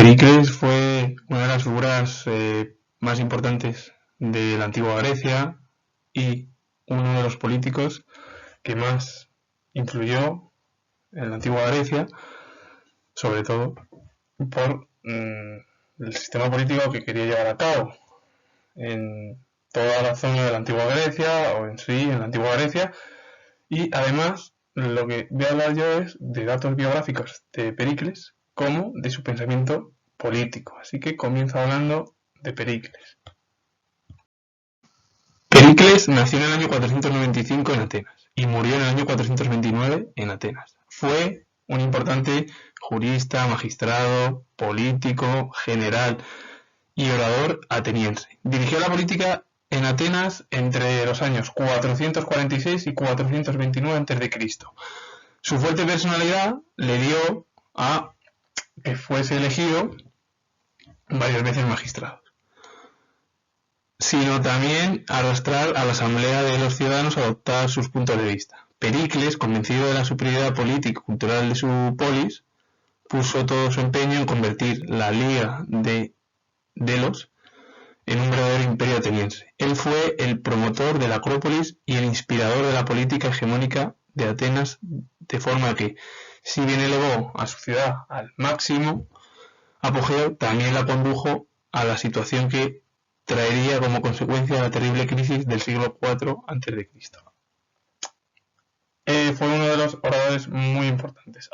Pericles fue una de las figuras más importantes de la antigua Grecia y uno de los políticos que más influyó en la antigua Grecia, sobre todo por el sistema político que quería llevar a cabo en toda la zona de la antigua Grecia o en sí, en la antigua Grecia. Y además, lo que voy a hablar yo es de datos biográficos de Pericles como de su pensamiento político. Así que comienzo hablando de Pericles. Pericles nació en el año 495 en Atenas y murió en el año 429 en Atenas. Fue un importante jurista, magistrado, político, general y orador ateniense. Dirigió la política en Atenas entre los años 446 y 429 a.C. Su fuerte personalidad le dio a que fuese elegido varias veces magistrado, sino también arrastrar a la asamblea de los ciudadanos a adoptar sus puntos de vista. Pericles, convencido de la superioridad política y cultural de su polis, puso todo su empeño en convertir la Liga de Delos en un verdadero imperio ateniense. Él fue el promotor de la Acrópolis y el inspirador de la política hegemónica de Atenas, de forma que, si bien elevó a su ciudad al máximo apogeo, también la condujo a la situación que traería como consecuencia la terrible crisis del siglo IV a.C. Fue uno de los oradores muy importantes.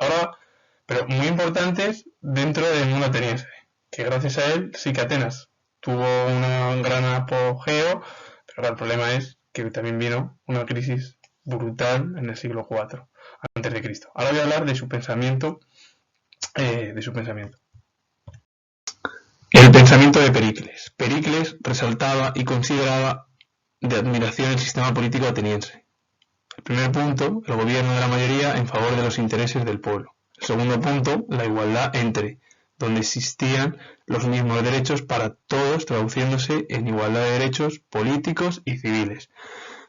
Pero muy importantes dentro del mundo ateniense, que gracias a él sí que Atenas tuvo un gran apogeo, pero el problema es que también vino una crisis brutal en el siglo IV a.C. Ahora voy a hablar de su pensamiento. El pensamiento de Pericles. Pericles resaltaba y consideraba de admiración el sistema político ateniense. El primer punto, el gobierno de la mayoría en favor de los intereses del pueblo. El segundo punto, la igualdad entre, donde existían los mismos derechos para todos, traduciéndose en igualdad de derechos políticos y civiles.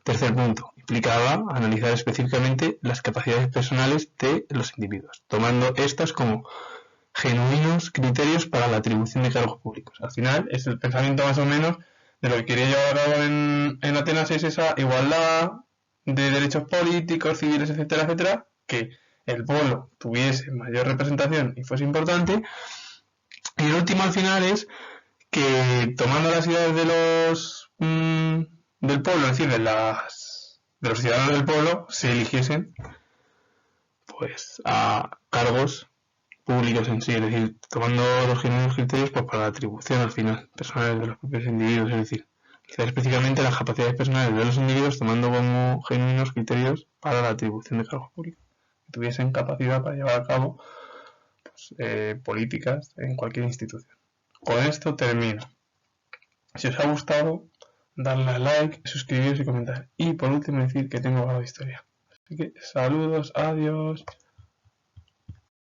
Tercer punto, implicaba analizar específicamente las capacidades personales de los individuos, tomando estas como genuinos criterios para la atribución de cargos públicos. Al final, es el pensamiento más o menos de lo que quería llevar a cabo en Atenas, es esa igualdad de derechos políticos, civiles, etcétera, etcétera, que el pueblo tuviese mayor representación y fuese importante. Y el último al final es que, tomando las ideas de los del pueblo, es decir, de los ciudadanos del pueblo, se eligiesen pues a cargos públicos en sí, es decir, tomando los genuinos criterios pues, para la atribución al final personales de los propios individuos, es decir, quizás específicamente las capacidades personales de los individuos tomando como genuinos criterios para la atribución de cargos públicos, que tuviesen capacidad para llevar a cabo pues, políticas en cualquier institución. Con esto termino. Si os ha gustado, darle a like, suscribiros y comentar. Y por último decir que tengo grado de historia. Así que saludos, adiós.